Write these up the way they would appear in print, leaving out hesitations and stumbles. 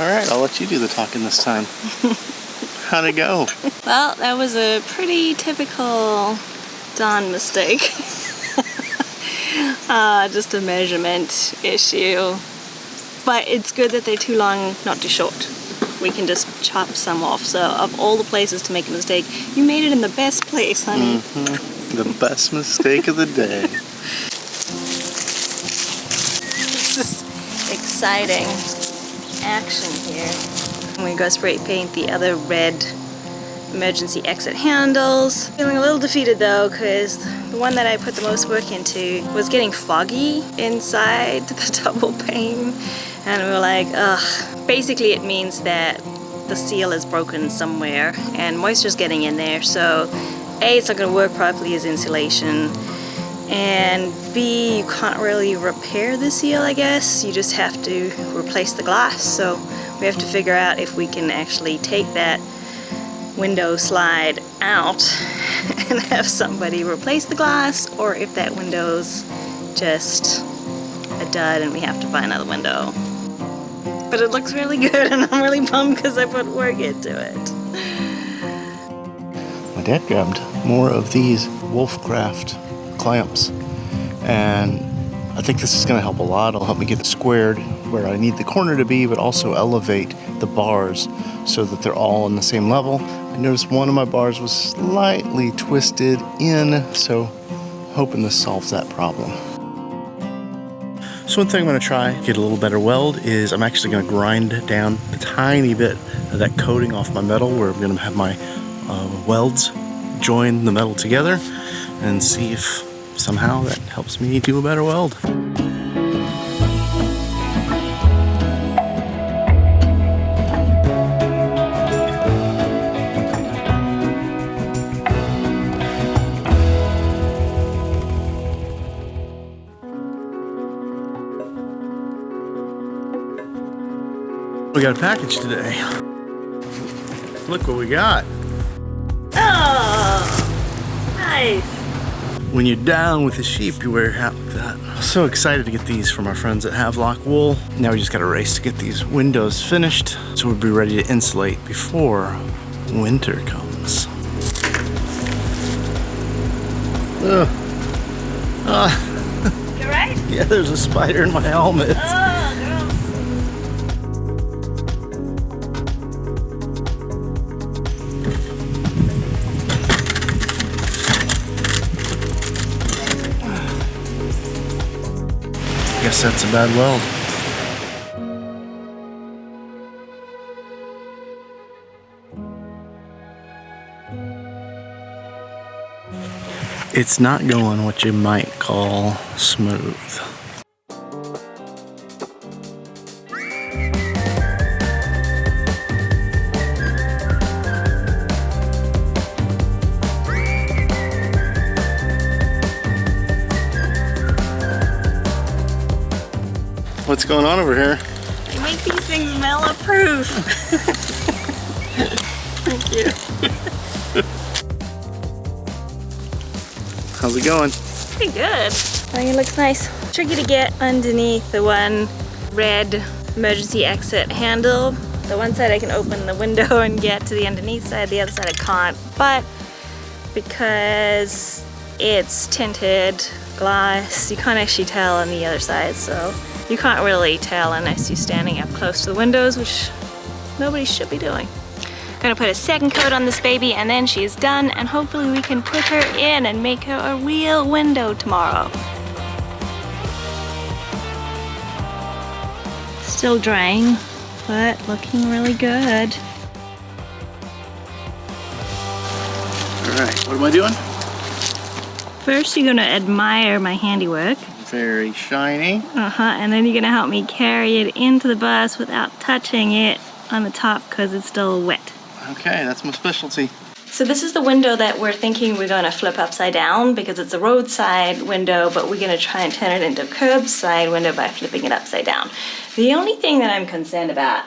All right, I'll let you do the talking this time. How'd it go? Well, that was a pretty typical Dawn mistake. Just a measurement issue. But it's good that they're too long, not too short. We can just chop some off. So of all the places to make a mistake, you made it in the best place, honey. Mm-hmm. The best mistake of the day. This is exciting action here. I'm gonna go spray paint the other red emergency exit handles. Feeling a little defeated though, because the one that I put the most work into was getting foggy inside the double pane. And we were like, ugh. Basically it means that the seal is broken somewhere and moisture's getting in there. So A, it's not gonna work properly as insulation. And B, you can't really repair the seal, I guess. You just have to replace the glass. So we have to figure out if we can actually take that window slide out and have somebody replace the glass, or if that window's just a dud and we have to buy another window. But it looks really good and I'm really bummed because I put work into it. My dad grabbed more of these Wolfcraft clamps, and I think this is going to help a lot. It'll help me get it squared where I need the corner to be, but also elevate the bars so that they're all on the same level. I noticed one of my bars was slightly twisted in, so I'm hoping this solves that problem. So one thing I'm going to try to get a little better weld is I'm actually going to grind down a tiny bit of that coating off my metal, where I'm going to have my welds join the metal together, and see if somehow that helps me do a better weld. We got a package today. Look what we got. Oh, nice. When you're down with the sheep, you wear a hat like that. So excited to get these from our friends at Havelock Wool. Now we just got a race to get these windows finished, so we'll be ready to insulate before winter comes. Ugh. You alright? Yeah, there's a spider in my helmet. Guess that's a bad weld. It's not going what you might call smooth. What's going on over here? You make these things Mela-proof. Thank you. How's it going? Pretty good. I think it looks nice. Tricky to get underneath the one red emergency exit handle. The one side I can open the window and get to the underneath side, the other side I can't. But because it's tinted glass, you can't actually tell on the other side, so you can't really tell unless you're standing up close to the windows, which nobody should be doing. Gonna put a second coat on this baby and then she's done, and hopefully we can put her in and make her a real window tomorrow. Still drying, but looking really good. All right, what am I doing? First you're gonna admire my handiwork. Very shiny. And then you're gonna help me carry it into the bus without touching it on the top because it's still wet. Okay, that's my specialty. So this is the window that we're thinking we're gonna flip upside down because it's a roadside window, but we're gonna try and turn it into a curbside window by flipping it upside down. The only thing that I'm concerned about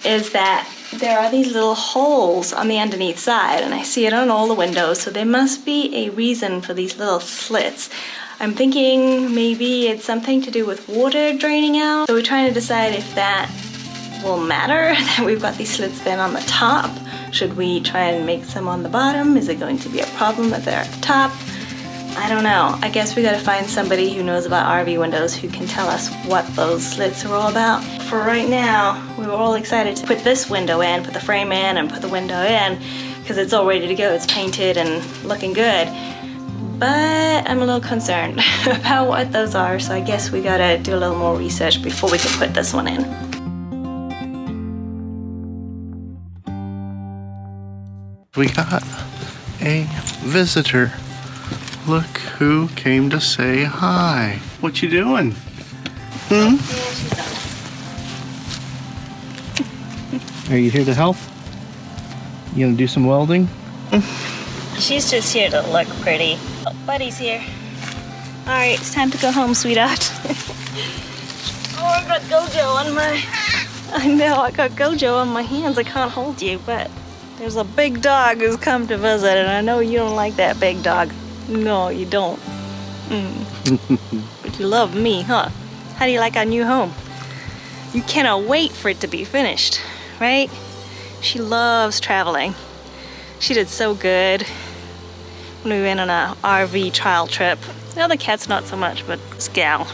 is that there are these little holes on the underneath side, and I see it on all the windows, so there must be a reason for these little slits. I'm thinking maybe it's something to do with water draining out. So we're trying to decide if that will matter that we've got these slits then on the top. Should we try and make some on the bottom? Is it going to be a problem if they're at the top? I don't know. I guess we gotta find somebody who knows about RV windows who can tell us what those slits are all about. For right now, we were all excited to put this window in, put the frame in, and put the window in, because it's all ready to go. It's painted and looking good. But I'm a little concerned about what those are, so I guess we gotta do a little more research before we can put this one in. We got a visitor. Look who came to say hi. What you doing? Hmm? Are you here to help? You gonna do some welding? She's just here to look pretty. Oh, Buddy's here. All right, it's time to go home, sweetheart. Oh, I got Gojo on my... I know, I got Gojo on my hands. I can't hold you, but there's a big dog who's come to visit, and I know you don't like that big dog. No, you don't. But you love me, huh? How do you like our new home? You cannot wait for it to be finished, right? She loves traveling. She did so good when we went on an RV trial trip. The other cat's not so much, but this gal,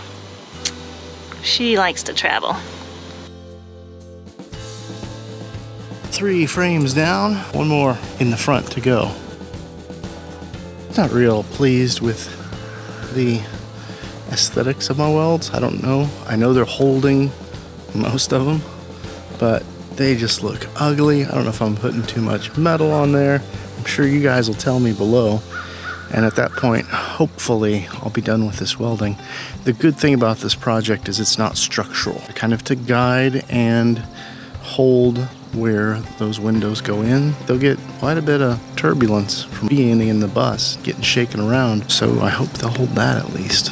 she likes to travel. 3 frames down, 1 more in the front to go. Not real pleased with the aesthetics of my welds. I don't know. I know they're holding most of them, but they just look ugly. I don't know if I'm putting too much metal on there. I'm sure you guys will tell me below. And at that point, hopefully, I'll be done with this welding. The good thing about this project is it's not structural. Kind of to guide and hold where those windows go in. They'll get quite a bit of turbulence from being in the bus, getting shaken around. So I hope they'll hold that at least.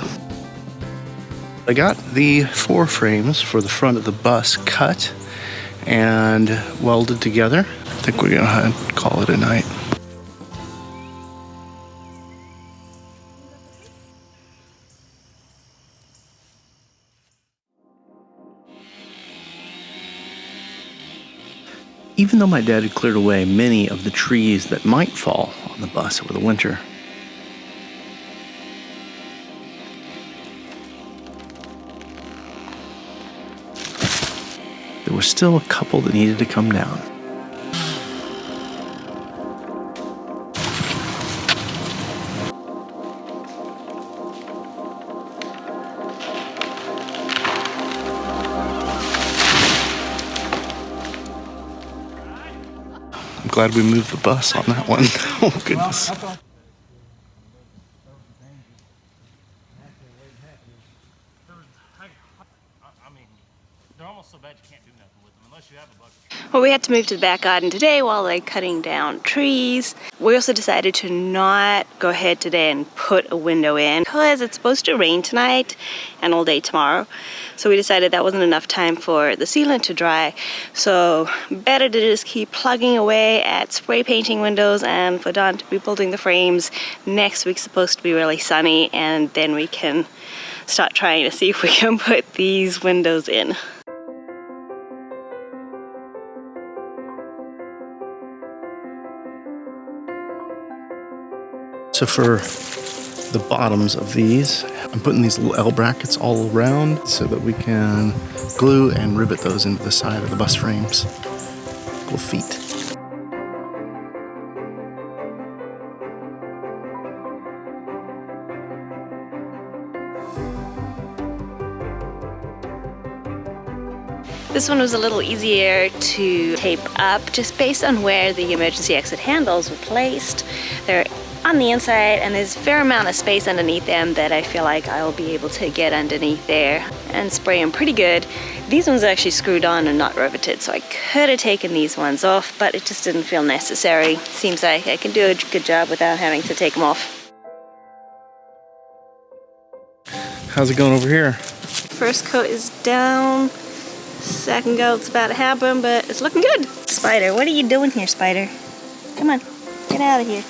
I got the 4 frames for the front of the bus cut and welded together. I think we're gonna call it a night. Even though my dad had cleared away many of the trees that might fall on the bus over the winter, there were still a couple that needed to come down. I'm glad we moved the bus on that one. Oh, goodness. I mean, they're almost so bad you can't do nothing with them unless you have a bucket. Well, we had to move to the back garden today while they're cutting down trees. We also decided to not go ahead today and put a window in because it's supposed to rain tonight and all day tomorrow. So we decided that wasn't enough time for the sealant to dry. So better to just keep plugging away at spray painting windows and for Don to be building the frames. Next week's supposed to be really sunny, and then we can start trying to see if we can put these windows in. So for the bottoms of these, I'm putting these little L brackets all around so that we can glue and rivet those into the side of the bus frames. Little feet. This one was a little easier to tape up just based on where the emergency exit handles were placed. They're on the inside and there's a fair amount of space underneath them that I feel like I'll be able to get underneath there and spray them pretty good. These ones are actually screwed on and not riveted, so I could have taken these ones off, but it just didn't feel necessary. Seems like I can do a good job without having to take them off. How's it going over here? First coat is down. Second coat's about to happen, but it's looking good. Spider, what are you doing here, Spider? Come on, get out of here.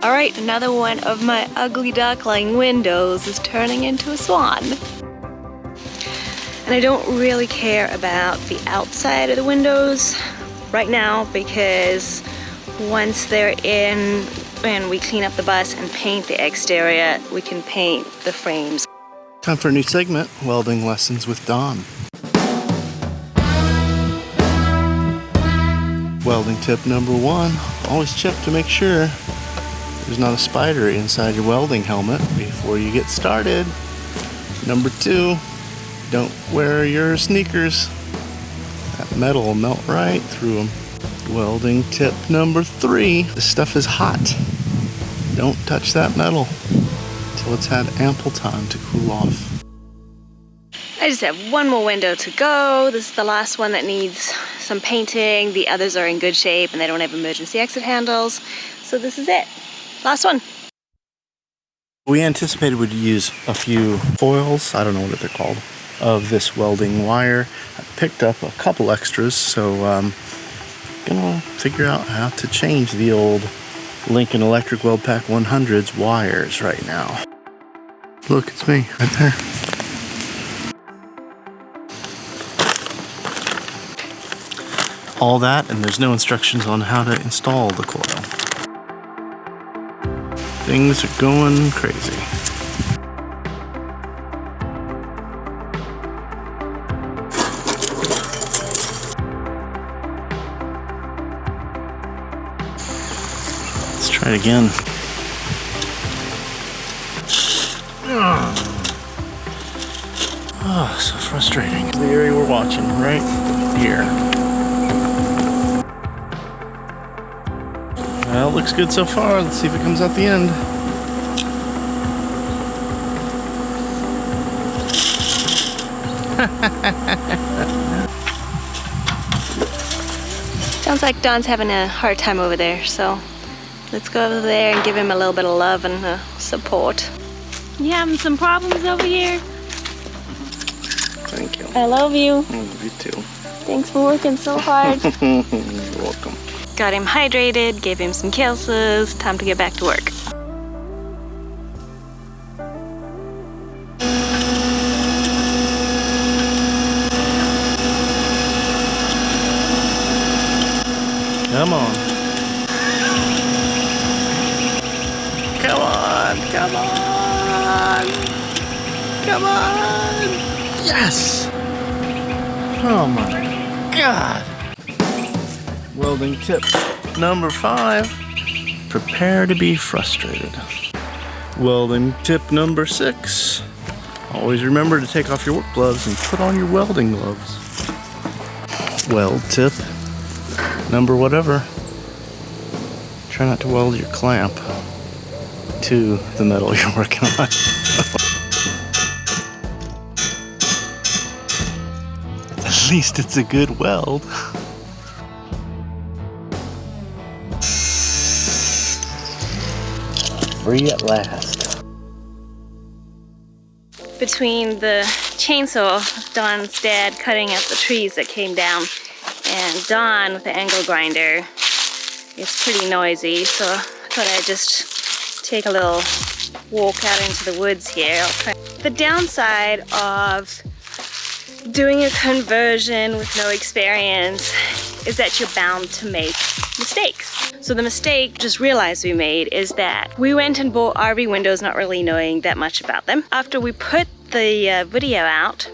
All right, another one of my ugly duckling windows is turning into a swan. And I don't really care about the outside of the windows right now because once they're in and we clean up the bus and paint the exterior, we can paint the frames. Time for a new segment, Welding Lessons with Dawn. Welding tip number 1, always check to make sure there's not a spider inside your welding helmet before you get started. Number 2, don't wear your sneakers. That metal will melt right through them. Welding tip number 3, this stuff is hot. Don't touch that metal until it's had ample time to cool off. I just have one more window to go. This is the last one that needs some painting. The others are in good shape and they don't have emergency exit handles. So this is it. Last one. We anticipated we'd use a few foils, I don't know what they're called, of this welding wire. I picked up a couple extras, so gonna figure out how to change the old Lincoln Electric Weld Pack 100's wires right now. Look, it's me right there. All that, and there's no instructions on how to install the coil. Things are going crazy. Let's try it again. Oh, so frustrating. The area we're watching right here. Well, it looks good so far. Let's see if it comes out the end. Sounds like Don's having a hard time over there, so let's go over there and give him a little bit of love and support. You having some problems over here? Thank you. I love you. I love you too. Thanks for working so hard. You're welcome. Got him hydrated, gave him some kilses, time to get back to work. Come on. Come on, come on. Come on. Yes. Oh my God. Welding tip number 5, prepare to be frustrated. Welding tip number 6, always remember to take off your work gloves and put on your welding gloves. Weld tip number whatever, try not to weld your clamp to the metal you're working on. At least it's a good weld. Free at last. Between the chainsaw, Don's dad cutting up the trees that came down, and Don with the angle grinder, it's pretty noisy, so I thought I'd just take a little walk out into the woods here. The downside of doing a conversion with no experience is that you're bound to make mistakes. So the mistake just realized we made is that we went and bought RV windows not really knowing that much about them. After we put the video out,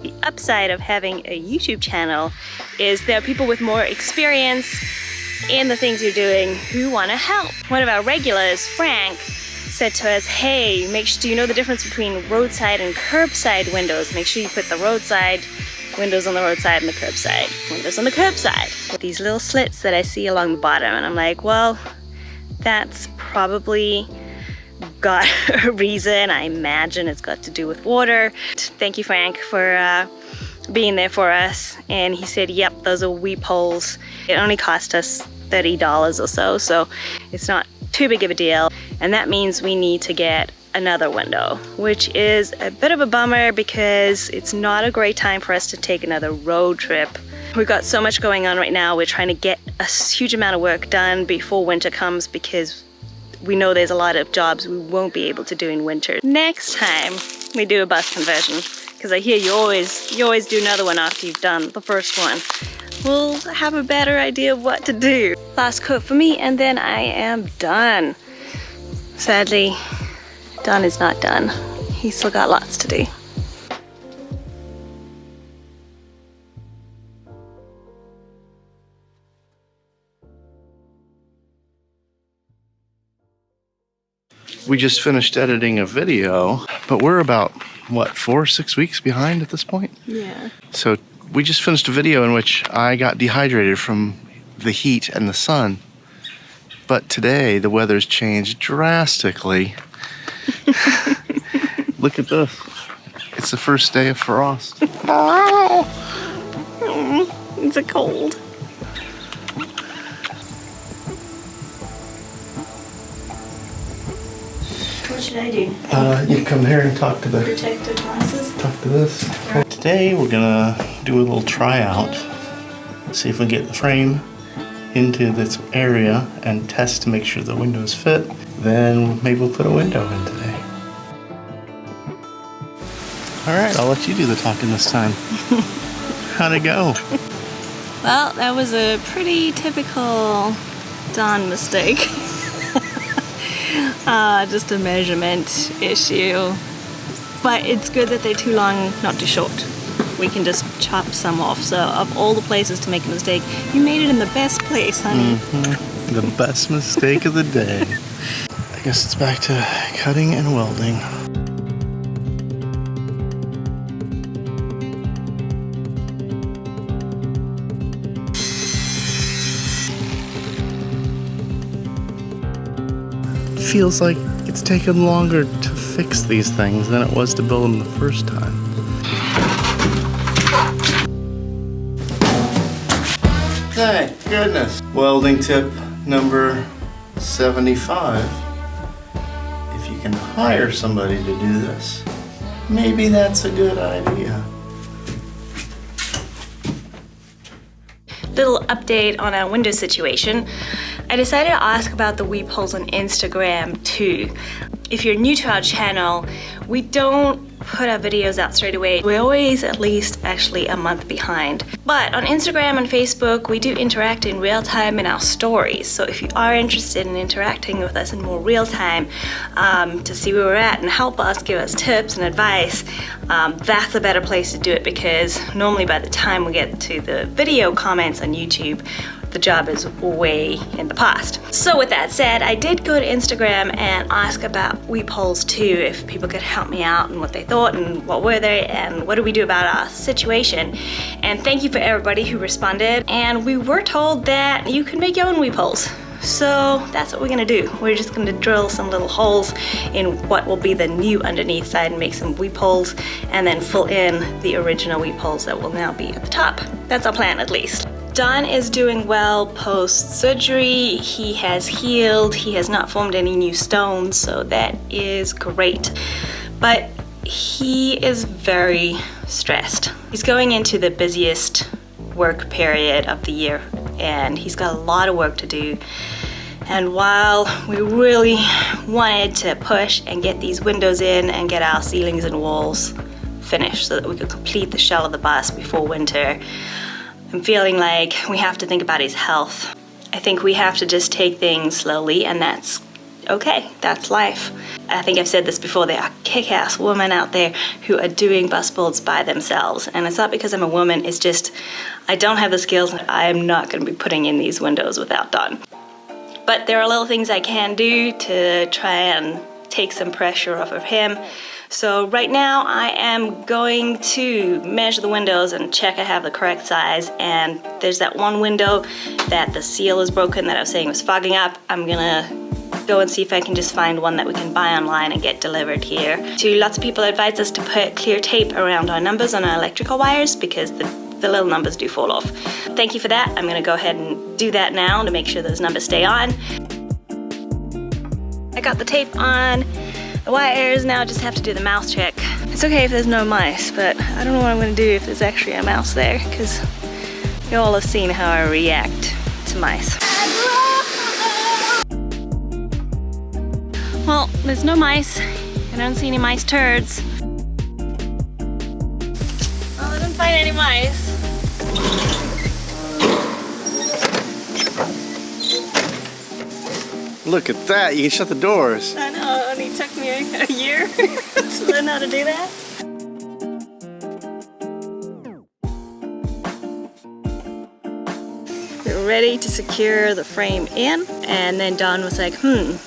the upside of having a YouTube channel is there are people with more experience in the things you're doing who want to help. One of our regulars, Frank, said to us, hey, do you know the difference between roadside and curbside windows? Make sure you put the roadside windows on the roadside and the curbside windows on the curbside. With these little slits that I see along the bottom, and I'm like, well, that's probably got a reason. I imagine it's got to do with water. Thank you, Frank, for being there for us. And he said, yep, those are weep holes. It only cost us $30 or so, so it's not too big of a deal. And that means we need to get another window, which is a bit of a bummer because it's not a great time for us to take another road trip. We've got so much going on right now. We're trying to get a huge amount of work done before winter comes because we know there's a lot of jobs we won't be able to do in winter. Next time we do a bus conversion, because I hear you always do another one after you've done the first one, we'll have a better idea of what to do. Last coat for me, and then I am done. Sadly, Don is not done. He's still got lots to do. We just finished editing a video, but we're about, what, 4 or 6 weeks behind at this point? Yeah. So we just finished a video in which I got dehydrated from the heat and the sun. But today the weather's changed drastically. Look at this. It's the first day of frost. It's a cold. What should I do? You come here and talk to the Protective glasses? talk to this. Today we're gonna do a little tryout. See if we can get the frame into this area and test to make sure the windows fit. Then maybe we'll put a window in today. All right, I'll let you do the talking this time. How'd it go? Well, that was a pretty typical Don mistake. Just a measurement issue. But it's good that they're too long, not too short. We can just chop some off. So of all the places to make a mistake, you made it in the best place, honey. Mm-hmm. The best mistake of the day. I guess it's back to cutting and welding. Feels like it's taken longer to fix these things than it was to build them the first time. Thank goodness. Welding tip number 75. If you can hire somebody to do this, maybe that's a good idea. Little update on our window situation. I decided to ask about the weep holes on Instagram too. If you're new to our channel, we don't put our videos out straight away. We're always at least actually a month behind. But on Instagram and Facebook, we do interact in real time in our stories. So if you are interested in interacting with us in more real time to see where we're at and help us, give us tips and advice, that's a better place to do it, because normally by the time we get to the video comments on YouTube, the job is way in the past. So with that said, I did go to Instagram and ask about weep holes too, if people could help me out and what they thought and what were they and what do we do about our situation. And thank you for everybody who responded. And we were told that you can make your own weep holes. So that's what we're gonna do. We're just gonna drill some little holes in what will be the new underneath side and make some weep holes and then fill in the original weep holes that will now be at the top. That's our plan at least. Don is doing well post-surgery. He has healed. He has not formed any new stones, so that is great. But he is very stressed. He's going into the busiest work period of the year, and he's got a lot of work to do. And while we really wanted to push and get these windows in and get our ceilings and walls finished so that we could complete the shell of the bus before winter, I'm feeling like we have to think about his health. I think we have to just take things slowly, and that's okay, that's life. I think I've said this before, there are kick-ass women out there who are doing bus builds by themselves, and it's not because I'm a woman, it's just I don't have the skills. I am not going to be putting in these windows without Don. But there are little things I can do to try and take some pressure off of him. So right now I am going to measure the windows and check I have the correct size, and there's that one window that the seal is broken that I was saying was fogging up. I'm gonna go and see if I can just find one that we can buy online and get delivered here. Lots of people advise us to put clear tape around our numbers on our electrical wires because the little numbers do fall off. Thank you for that. I'm gonna go ahead and do that now to make sure those numbers stay on. I got the tape on the wires, now I just have to do the mouse check. It's okay if there's no mice, but I don't know what I'm gonna do if there's actually a mouse there, because you all have seen how I react to mice. Well, there's no mice. I don't see any mice turds. Well, I didn't find any mice. Look at that, you can shut the doors. I know, it only took me a year to learn how to do that. We're ready to secure the frame in, and then Don was like,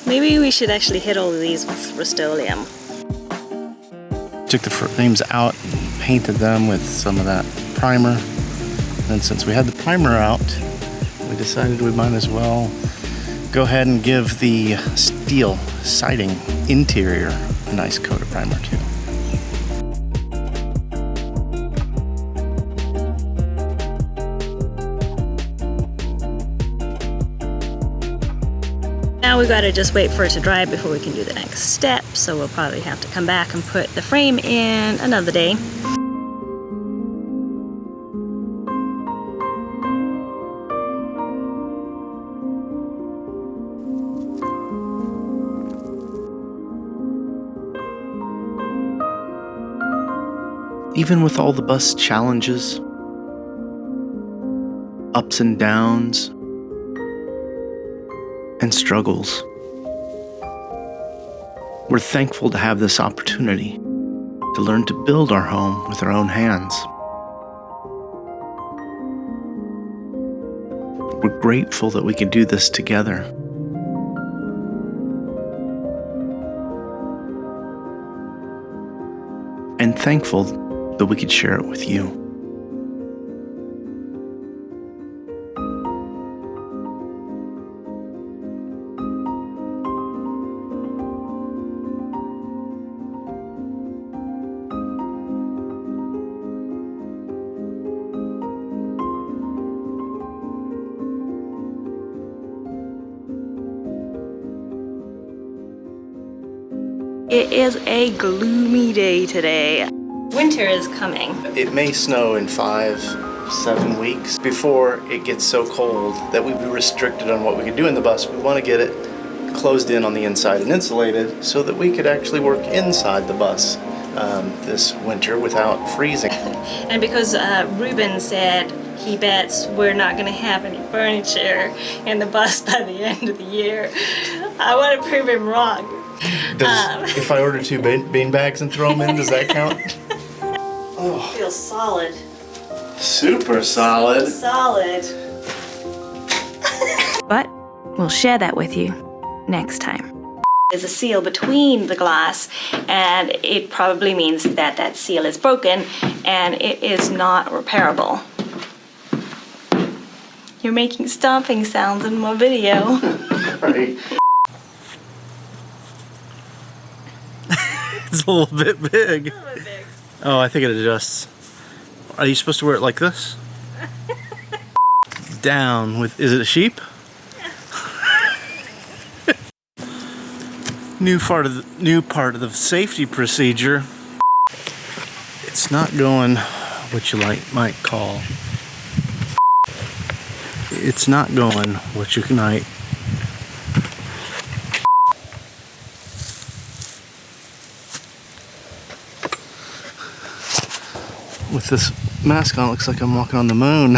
maybe we should actually hit all of these with Rust-Oleum. Took the frames out, painted them with some of that primer. And since we had the primer out, we decided we might as well go ahead and give the steel siding interior a nice coat of primer too. Now we gotta just wait for it to dry before we can do the next step, so we'll probably have to come back and put the frame in another day. Even with all the bus challenges, ups and downs, and struggles, we're thankful to have this opportunity to learn to build our home with our own hands. We're grateful that we can do this together. And thankful that we could share it with you. It is a gloomy day today. Winter is coming. It may snow in 5-7 weeks before it gets so cold that we'd be restricted on what we could do in the bus. We want to get it closed in on the inside and insulated so that we could actually work inside the bus this winter without freezing. And because Ruben said he bets we're not going to have any furniture in the bus by the end of the year, I want to prove him wrong. If I order 2 bean bags and throw them in, does that count? Oh. Feels solid. Super solid. Solid. But we'll share that with you next time. There's a seal between the glass, and it probably means that that seal is broken and it is not repairable. You're making stomping sounds in my video. Right. It's a little bit big. A little bit big. Oh, I think it adjusts. Are you supposed to wear it like this? Down with, is it a sheep? New part of the safety procedure. It's not going what you might call. It's not going what you might. With this mask on, it looks like I'm walking on the moon.